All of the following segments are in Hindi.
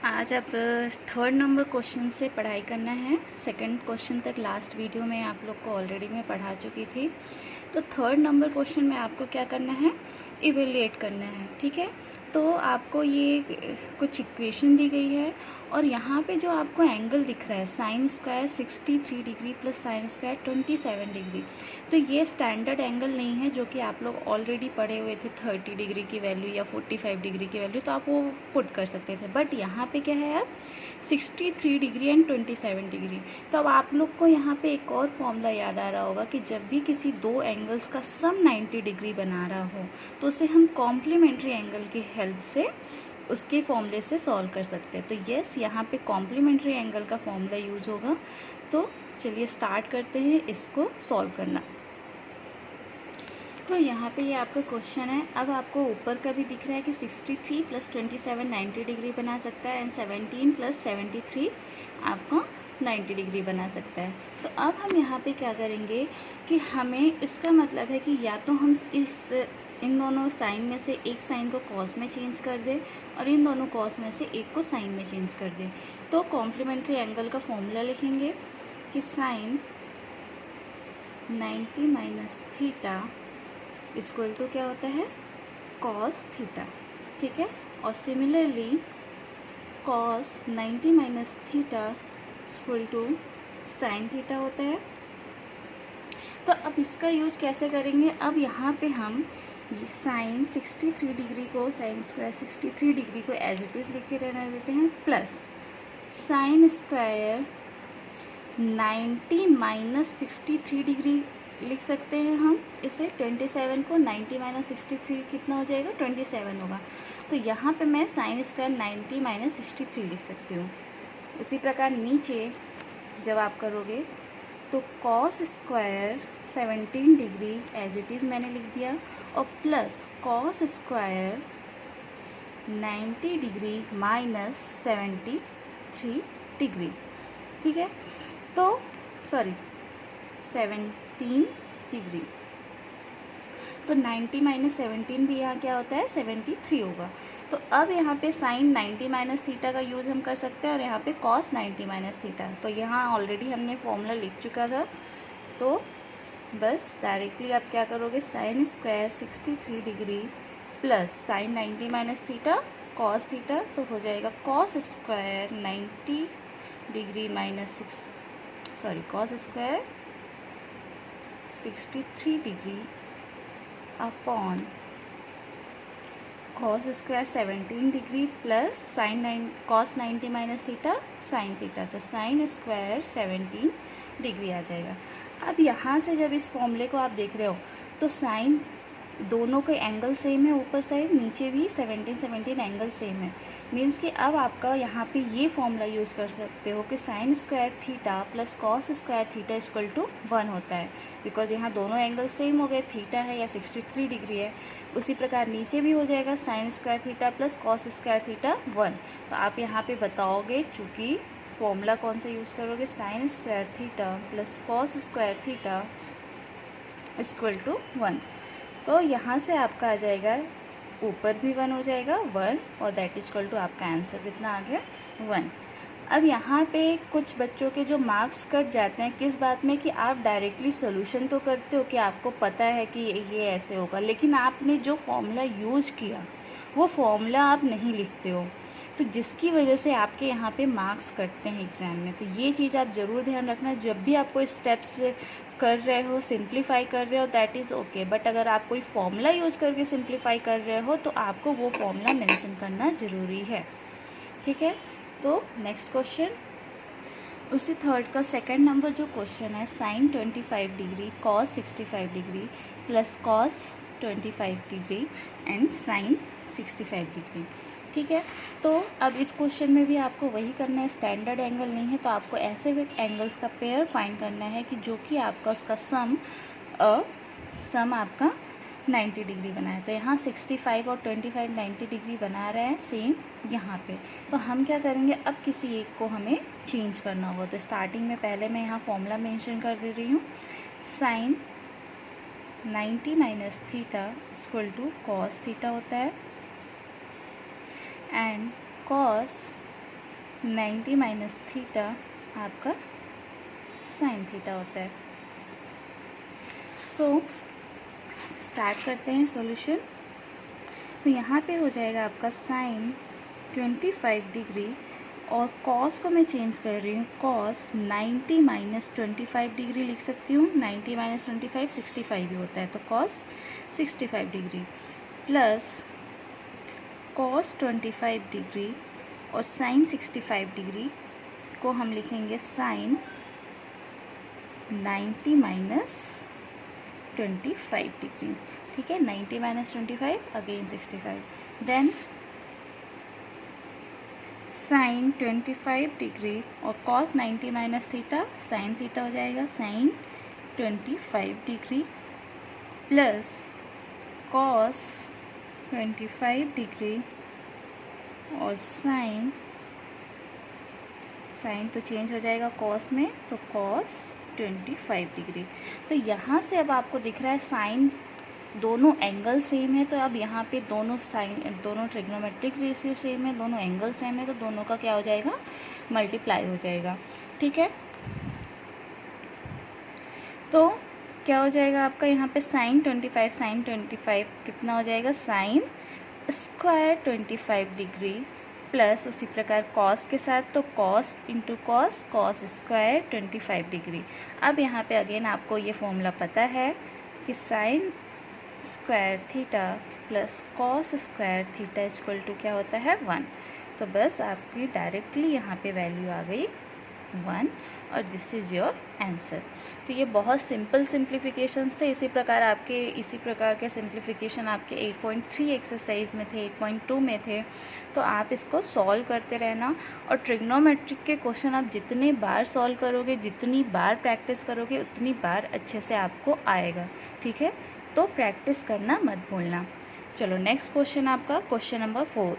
आज अब थर्ड नंबर क्वेश्चन से पढ़ाई करना है। सेकंड क्वेश्चन तक लास्ट वीडियो में आप लोग को ऑलरेडी मैं पढ़ा चुकी थी। तो थर्ड नंबर क्वेश्चन में आपको क्या करना है, इवेल्युएट करना है। ठीक है, तो आपको ये कुछ इक्वेशन दी गई है और यहाँ पे जो आपको एंगल दिख रहा है sine square 63 degree plus sine square 27 degree, तो ये स्टैंडर्ड एंगल नहीं है जो कि आप लोग ऑलरेडी पढ़े हुए थे 30 डिग्री की वैल्यू या 45 डिग्री की वैल्यू, तो आप वो पुट कर सकते थे। बट यहाँ पे क्या है, अब 63 डिग्री एंड 27 डिग्री। तो अब आप लोग को यहाँ पे एक और फॉर्मूला याद आ रहा होगा कि जब भी किसी दो एंगल्स का सम 90 डिग्री बना रहा हो तो उसे हम कॉम्प्लीमेंट्री एंगल की हेल्प से उसके फॉर्मूले से सॉल्व कर सकते हैं। तो यस, यहाँ पे कॉम्प्लीमेंट्री एंगल का फॉर्मूला यूज होगा। तो चलिए स्टार्ट करते हैं इसको सॉल्व करना। तो यहाँ पे ये आपका क्वेश्चन है। अब आपको ऊपर का भी दिख रहा है कि 63 प्लस 27 90 डिग्री बना सकता है एंड 17 प्लस 73 आपका 90 डिग्री बना सकता है। तो अब हम यहाँ पे क्या करेंगे कि हमें इसका मतलब है कि या तो हम इन दोनों साइन में से एक साइन को कॉस में चेंज कर दें और इन दोनों कॉस में से एक को साइन में चेंज कर दें। तो कॉम्प्लीमेंट्री एंगल का फॉर्मूला लिखेंगे कि sine 90 minus theta equal to क्या होता है, कॉस थीटा। ठीक है, और similarly cos 90 minus theta equal to sine theta होता है। तो अब इसका यूज कैसे करेंगे, अब यहाँ पे हम साइन 63 डिग्री को साइन स्क्वायर 63 डिग्री को एज इट इज़ लिखे रहने देते हैं, plus sine square 90 minus 63 degree लिख सकते हैं हम इसे। 27 को 90 माइनस 63 कितना हो जाएगा, 27 होगा। तो यहाँ पे मैं साइन स्क्वायर 90 माइनस 63 लिख सकती हूँ। उसी प्रकार नीचे जब आप करोगे तो cos square 17 degree as it is मैंने लिख दिया और plus cos square 90 degree minus 73 degree. ठीक है, तो सॉरी 17 डिग्री, तो 90 माइनस 17 भी यहाँ क्या होता है, 73 होगा। तो अब यहाँ पे साइन 90 माइनस थीटा का यूज़ हम कर सकते हैं और यहाँ पे कॉस 90 माइनस थीटा। तो यहाँ ऑलरेडी हमने फॉर्मूला लिख चुका था, तो बस डायरेक्टली आप क्या करोगे, sine square 63 degree plus sign 90 minus theta cos theta, तो हो जाएगा cos square 90 degree minus cos square 63 degree upon cos square 17 degree plus sine cos 90 minus theta sine theta, तो साइन स्क्वायर 17 डिग्री आ जाएगा। अब यहाँ से जब इस फॉर्मूले को आप देख रहे हो तो साइन दोनों के एंगल सेम है, ऊपर साइड नीचे भी 17 एंगल सेम है। मीन्स कि अब आपका यहाँ पे ये फॉर्मूला यूज़ कर सकते हो कि sine square theta plus cos square theta equal to 1 होता है, बिकॉज यहाँ दोनों एंगल सेम हो गए, थीटा है या 63 डिग्री है। उसी प्रकार नीचे भी हो जाएगा sign square theta plus cos square theta 1। तो आप यहाँ पे बताओगे चूँकि फॉर्मूला कौन सा यूज़ करोगे, sine square theta plus cos square theta equal to 1। तो यहाँ से आपका आ जाएगा, ऊपर भी 1 हो जाएगा 1, और दैट इज इक्वल टू आपका आंसर कितना आ गया, 1। अब यहाँ पे कुछ बच्चों के जो मार्क्स कट जाते हैं किस बात में, कि आप डायरेक्टली सॉल्यूशन तो करते हो कि आपको पता है कि ये ऐसे होगा, लेकिन आपने जो फॉर्मूला यूज़ किया वो फॉर्मूला आप नहीं लिखते हो, तो जिसकी वजह से आपके यहाँ पे मार्क्स कटते हैं एग्ज़ाम में। तो ये चीज़ आप ज़रूर ध्यान रखना, जब भी आप कोई स्टेप्स कर रहे हो, सिंप्लीफाई कर रहे हो, दैट इज़ ओके, बट अगर आप कोई फॉर्मूला यूज़ करके सिंप्लीफाई कर रहे हो तो आपको वो फॉर्मूला मेंशन करना ज़रूरी है। ठीक है, तो नेक्स्ट क्वेश्चन उसी थर्ड का सेकंड नंबर जो क्वेश्चन है, sine 25 degree cos 65 degree plus cos 25 degree and sine 65 degree. ठीक है, तो अब इस क्वेश्चन में भी आपको वही करना है, स्टैंडर्ड एंगल नहीं है तो आपको ऐसे एंगल्स का पेयर फाइंड करना है कि जो कि आपका उसका सम आपका 90 डिग्री बना है। तो यहाँ 65 और 25 90 डिग्री बना रहे हैं सेम यहाँ पे। तो हम क्या करेंगे, अब किसी एक को हमें चेंज करना होगा। तो स्टार्टिंग में पहले मैं यहाँ फॉर्मूला मेंशन कर दे रही हूँ, sine 90 minus theta equal to cos theta होता है एंड cos 90 माइनस थीटा आपका साइन थीटा होता है। सो स्टार्ट करते हैं सॉल्यूशन। तो यहाँ पे हो जाएगा आपका साइन 25 डिग्री और कॉस को मैं चेंज कर रही हूँ, कॉस 90 माइनस 25 डिग्री लिख सकती हूँ। 90 माइनस 25 65 ही होता है, तो cos 65 degree plus cos 25 degree और साइन 65 डिग्री को हम लिखेंगे साइन 90 माइनस 25 डिग्री। ठीक है, 90 minus 25 again 65, then sine 25 degree और cos 90 minus theta sine theta हो जाएगा sine 25 degree plus cos 25 degree और साइन तो चेंज हो जाएगा कॉस में, तो कॉस 25 डिग्री। तो यहाँ से अब आपको दिख रहा है साइन दोनों एंगल सेम है, तो अब यहाँ पे दोनों ट्रिग्नोमेट्रिक रेशियो सेम है, दोनों एंगल सेम है, तो दोनों का क्या हो जाएगा, मल्टीप्लाई हो जाएगा। ठीक है, तो क्या हो जाएगा आपका यहाँ पे साइन 25 कितना हो जाएगा, साइन स्क्वायर 25 डिग्री प्लस उसी प्रकार कॉस के साथ, तो cos into cos, cos square 25 degree. अब यहाँ पे अगेन आपको ये फॉर्मूला पता है कि sine square theta plus cos square theta equal to क्या होता है 1। तो बस आपकी डायरेक्टली यहाँ पे वैल्यू आ गई 1 और दिस इज़ योर आंसर। तो ये बहुत सिंपल सिंप्लीफिकेशन थे। इसी प्रकार के सिंप्लीफिकेशन आपके 8.3 एक्सरसाइज में थे, 8.2 में थे। तो आप इसको सॉल्व करते रहना और ट्रिग्नोमेट्रिक के क्वेश्चन आप जितने बार सॉल्व करोगे, जितनी बार प्रैक्टिस करोगे, उतनी बार अच्छे से आपको आएगा। ठीक है, तो प्रैक्टिस करना मत भूलना। चलो नेक्स्ट क्वेश्चन आपका क्वेश्चन नंबर 4।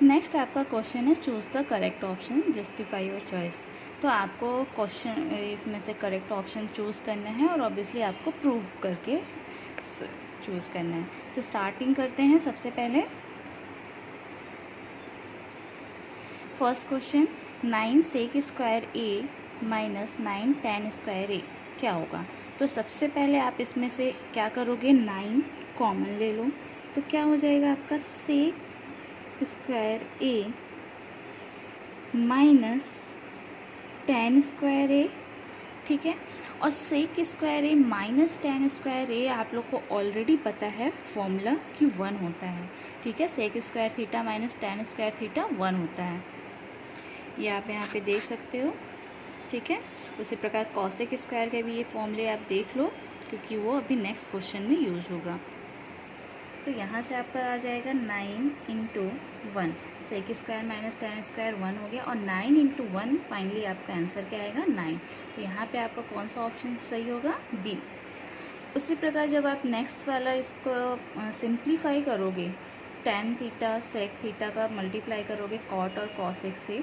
नेक्स्ट आपका क्वेश्चन है choose the correct option, justify your choice. तो आपको क्वेश्चन इसमें से करेक्ट ऑप्शन चूज़ करना है और ऑब्वियसली आपको प्रूव करके चूज़ करना है। तो स्टार्टिंग करते हैं। सबसे पहले फर्स्ट क्वेश्चन, 9 सेक स्क्वायर ए माइनस 9 tan स्क्वायर ए क्या होगा। तो सबसे पहले आप इसमें से क्या करोगे, 9 कॉमन ले लो, तो क्या हो जाएगा आपका सेक स्क्वायर ए माइनस tan स्क्वायर ए। ठीक है, और सेक स्क्वायर ए माइनस tan स्क्वायर ए आप लोग को ऑलरेडी पता है फॉर्मूला कि 1 होता है। ठीक है, sec square theta minus tan square theta 1 होता है, ये आप यहाँ पे देख सकते हो। ठीक है, उसी प्रकार कॉसेक स्क्वायर के भी ये फॉर्मूले आप देख लो क्योंकि वो अभी नेक्स्ट क्वेश्चन में यूज होगा। तो यहाँ से आपका आ जाएगा 9 into 1, sec square minus tan square 1 हो गया और 9 इंटू 1 फाइनली आपका आंसर क्या आएगा 9। तो यहाँ पे आपका कौन सा ऑप्शन सही होगा, बी। उसी प्रकार जब आप नेक्स्ट वाला इसको सिंप्लीफाई करोगे, tan थीटा सेक थीटा का मल्टीप्लाई करोगे कॉट और कॉसेक से,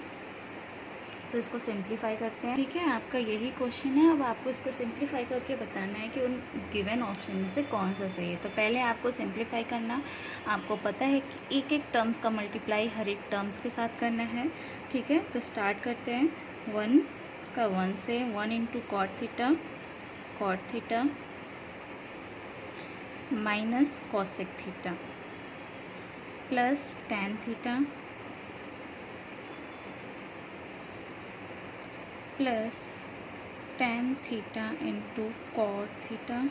तो इसको सिंप्लीफाई करते हैं। ठीक है, आपका यही क्वेश्चन है। अब आपको इसको सिंप्लीफाई करके बताना है कि उन गिवन ऑप्शन में से कौन सा सही है। तो पहले आपको सिंप्लीफाई करना, आपको पता है कि एक एक टर्म्स का मल्टीप्लाई हर एक टर्म्स के साथ करना है। ठीक है, तो स्टार्ट करते हैं। 1 का 1 से 1 into cot theta minus cosec theta plus tan theta plus tan theta into cot theta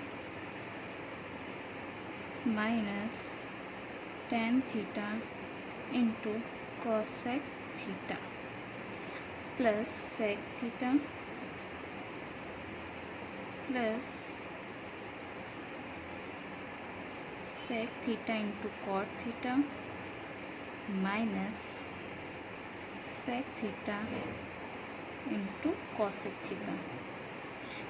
minus tan theta into cosec theta plus sec theta plus sec theta into cot theta minus sec theta into cosec theta.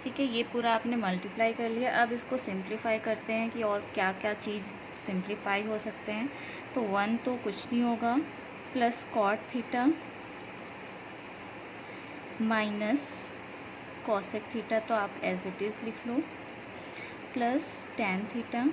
ठीक है, ये पूरा आपने मल्टीप्लाई कर लिया। अब इसको सिंप्लीफाई करते हैं कि और क्या क्या चीज़ सिंप्लीफाई हो सकते हैं। तो 1 तो कुछ नहीं होगा, plus cot theta minus cosec theta, तो आप एज इट इज़ लिख लो, प्लस tan थीटा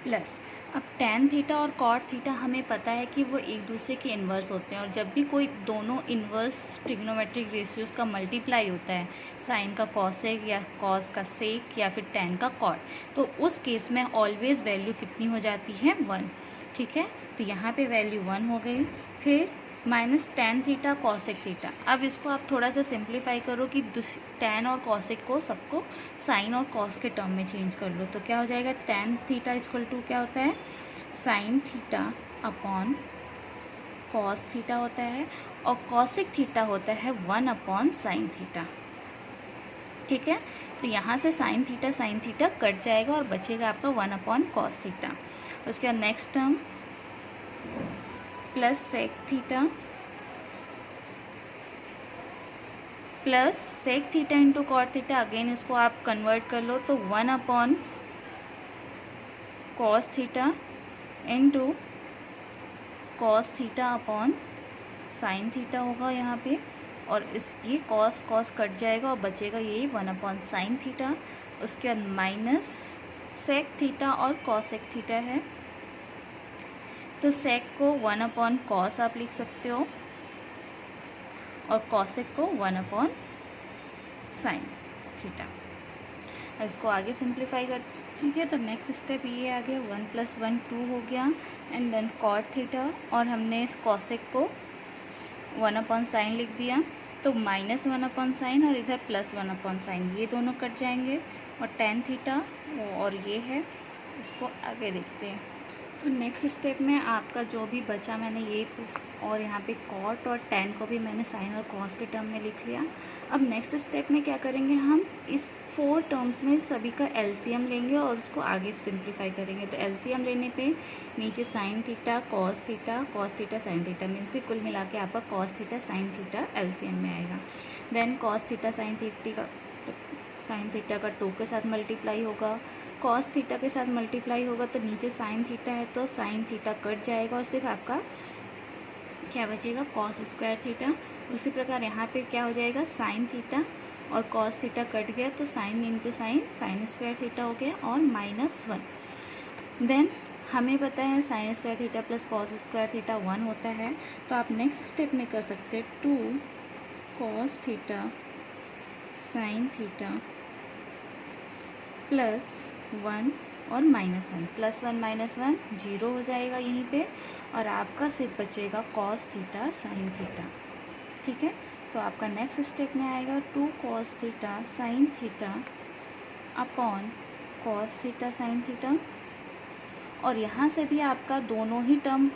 प्लस अब tan थीटा और cot थीटा हमें पता है कि वो एक दूसरे के इन्वर्स होते हैं, और जब भी कोई दोनों इन्वर्स ट्रिग्नोमेट्रिक रेशियोज़ का मल्टीप्लाई होता है, साइन का कॉसेक या कॉस का सेक या फिर tan का कॉट, तो उस केस में ऑलवेज़ वैल्यू कितनी हो जाती है 1। ठीक है, तो यहाँ पे वैल्यू 1 हो गई। फिर minus tan theta cosec theta. अब इसको आप थोड़ा सा सिंप्लीफाई करो कि tan और कॉसेक को सबको साइन और कॉस के टर्म में चेंज कर लो, तो क्या हो जाएगा, tan थीटा इक्वल टू क्या होता है, sine theta upon cos theta होता है, और कॉसेक थीटा होता है 1 अपॉन साइन थीटा। ठीक है, तो यहाँ से साइन थीटा कट जाएगा और बचेगा आपका 1 अपॉन कॉस थीटा। उसके बाद next term plus sec theta into cot theta. Again इसको आप कन्वर्ट कर लो, तो 1 upon cos theta into cos theta upon sine theta होगा यहाँ पे, और ये कॉस कट जाएगा और बचेगा यही 1 अपॉन साइन थीटा। उसके बाद माइनस सेक थीटा और कॉसेक थीटा है, तो सेक को 1 अपॉन कॉस आप लिख सकते हो और कॉसेक को 1 अपॉन साइन थीटा। अब इसको आगे सिंप्लीफाई करते हैं। ठीक है, तो नेक्स्ट स्टेप ये आ गया, 1 + 1 2 हो गया, एंड देन कॉट थीटा, और हमने इस कॉसेक को 1 अपॉन साइन लिख दिया, तो -1 अपॉन साइन और इधर +1 अपॉन साइन, ये दोनों कट जाएंगे, और tan थीटा और ये है, इसको आगे देखते हैं। तो नेक्स्ट स्टेप में आपका जो भी बचा, मैंने ये और यहाँ पे कॉट और tan को भी मैंने साइन और कॉस के टर्म में लिख लिया। अब नेक्स्ट स्टेप में क्या करेंगे, हम इस 4 टर्म्स में सभी का एलसीएम लेंगे और उसको आगे सिंप्लीफाई करेंगे। तो एलसीएम लेने पे नीचे sine theta cos theta sine theta, means कि कुल मिला के आपका cos theta sine theta LCM में आएगा। Then cos theta sine theta का 2 के साथ मल्टीप्लाई होगा, कॉस थीटा के साथ मल्टीप्लाई होगा, तो नीचे साइन थीटा है तो साइन थीटा कट जाएगा और सिर्फ आपका क्या बचेगा, कॉस स्क्वायर थीटा। उसी प्रकार यहाँ पे क्या हो जाएगा, साइन थीटा और कॉस थीटा कट गया, तो sine into sine square theta हो गया और -1। देन हमें पता है sign square theta plus cos square theta 1 होता है, तो आप नेक्स्ट स्टेप में कर सकते हैं 2 कॉस थीटा साइन थीटा +1 और -1, +1 -1 0 हो जाएगा यहीं पे, और आपका सिर्फ बचेगा कॉस थीटा साइन थीटा। ठीक है, तो आपका नेक्स्ट स्टेप में आएगा 2 cos theta sine theta upon cos theta sine theta, और यहाँ से भी आपका दोनों ही टर्म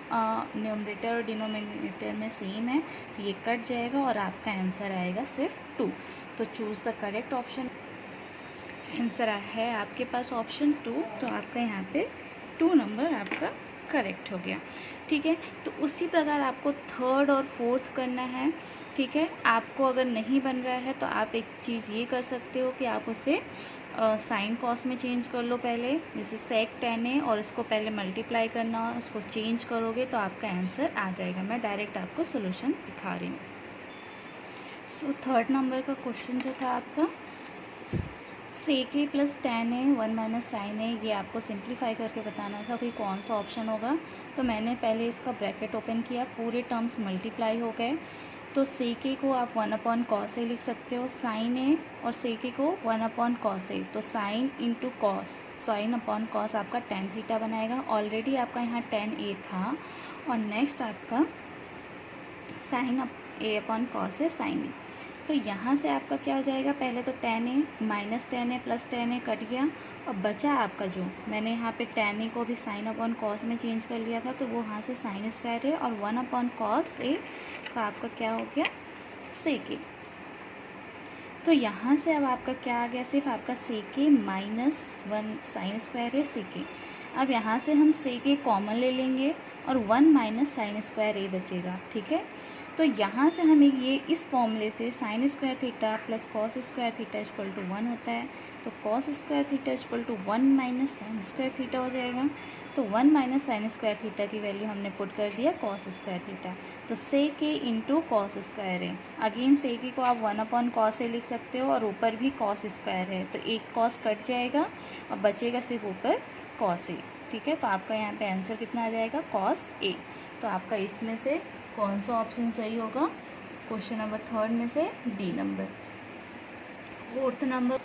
न्यूमरेटर और डिनोमिनेटर में सेम है, तो ये कट जाएगा और आपका आंसर आएगा सिर्फ 2। तो choose the correct option. Answer है आपके पास ऑप्शन 2, तो आपका यहाँ पे 2 नंबर आपका करेक्ट हो गया। ठीक है, तो उसी प्रकार आपको थर्ड और फोर्थ करना है। ठीक है, आपको अगर नहीं बन रहा है तो आप एक चीज़ ये कर सकते हो कि आप उसे साइन कॉस में चेंज कर लो पहले, जैसे सेक tan है, और इसको पहले मल्टीप्लाई करना, उसको चेंज करोगे तो आपका आंसर आ जाएगा। मैं डायरेक्ट आपको सोल्यूशन दिखा रही हूँ। सो थर्ड नंबर का क्वेश्चन जो था आपका, सेक ए प्लस tan है 1 माइनस साइन है, ये आपको सिंप्लीफाई करके बताना था कोई कौन सा ऑप्शन होगा। तो मैंने पहले इसका ब्रैकेट ओपन किया, पूरे टर्म्स मल्टीप्लाई हो गए, तो सेक ए को आप 1 अपॉन कॉस ए लिख सकते हो, साइन ए और सेक ए को 1 अपॉन कॉस ए, तो sine into cos, sine upon cos आपका tan थीटा बनाएगा। ऑलरेडी आपका यहाँ tan ए था, और नेक्स्ट आपका साइन ए अपॉन कॉस है साइन ए। तो यहाँ से आपका क्या हो जाएगा, पहले तो tan ए माइनस tan ए प्लस tan ए कट गया, और बचा आपका जो मैंने यहाँ पे tan ए को भी साइन अपॉन कॉस में चेंज कर लिया था, तो वो यहाँ से साइन स्क्वायर है, और 1 अपॉन कॉस ए का आपका क्या हो गया, सेक ए। तो यहाँ से अब आपका क्या आ गया, सिर्फ आपका सेक ए -1 साइन स्क्वायर है सेक ए। अब यहाँ से हम सेक ए कॉमन ले लेंगे और 1 माइनस साइन स्क्वायर ए बचेगा। ठीक है, तो यहाँ से हमें ये इस फॉर्मूले से sine square theta plus cos square theta equal to 1 होता है, तो cos square theta equal to 1 minus sine square theta हो जाएगा। तो 1 माइनस साइन स्क्वायर थीटा की वैल्यू हमने पुट कर दिया कॉस स्क्वायर थीटा, तो sec A into cos square A. Again sec A को आप 1 अपॉन कॉस ए लिख सकते हो, और ऊपर भी कॉस स्क्वायर है, तो एक कॉस कट जाएगा और बचेगा सिर्फ ऊपर कॉस ए। ठीक है। तो आपका यहाँ पे आंसर कितना आ जाएगा, कॉस ए। तो आपका इसमें से कौन सा ऑप्शन सही होगा, क्वेश्चन नंबर 3 में से डी नंबर। 4th नंबर,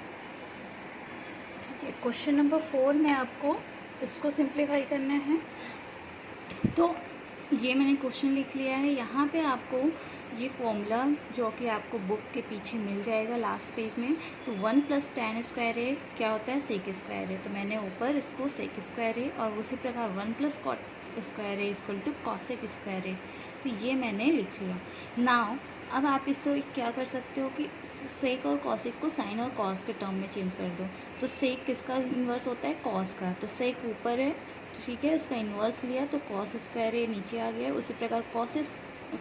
ठीक है। क्वेश्चन नंबर 4 में आपको इसको सिंप्लीफाई करना है। तो ये मैंने क्वेश्चन लिख लिया है। यहाँ पे आपको ये फॉर्मूला जो कि आपको बुक के पीछे मिल जाएगा लास्ट पेज में, तो 1 + tan स्क्वायर ए क्या होता है, सेक स्क्वायर ए। तो मैंने ऊपर इसको सेक स्क्वायर ए और उसी प्रकार 1 + cot square A equal to cosec square A, तो ये मैंने लिख लिया। नाउ अब आप इससे क्या कर सकते हो कि सेक और कॉसेक को साइन और कॉस के टर्म में चेंज कर दो। तो सेक किसका इन्वर्स होता है, कॉस का। तो सेक ऊपर है, ठीक है, उसका इन्वर्स लिया तो कॉस स्क्वायर ए नीचे आ गया। उसी प्रकार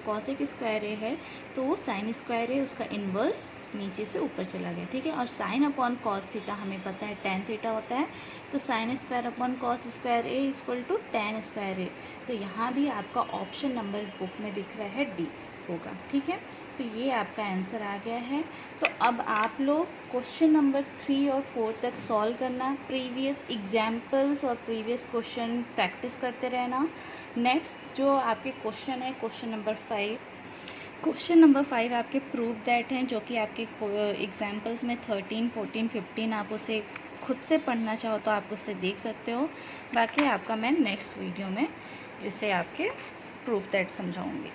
कॉसेक स्क्वायर ए है तो वो साइन स्क्वायर ए, उसका इन्वर्स नीचे से ऊपर चला गया, ठीक है। और साइन अपॉन कॉस थीटा हमें पता है टैन थीटा होता है, तो sine square upon cos square A equal to tan square A. तो यहाँ भी आपका ऑप्शन नंबर बुक में दिख रहा है डी होगा, ठीक है। तो ये आपका आंसर आ गया है। तो अब आप लोग क्वेश्चन नंबर 3 और 4 तक सॉल्व करना, प्रीवियस एग्जाम्पल्स और प्रीवियस क्वेश्चन प्रैक्टिस करते रहना। नेक्स्ट जो आपके क्वेश्चन है क्वेश्चन नंबर 5, क्वेश्चन नंबर 5 आपके प्रूव दैट हैं, जो कि आपके एग्जाम्पल्स में 13, 14, 15 आप उसे खुद से पढ़ना चाहो तो आप उससे देख सकते हो। बाकी आपका मैं नेक्स्ट वीडियो में इसे आपके प्रूफ दैट समझाऊंगी।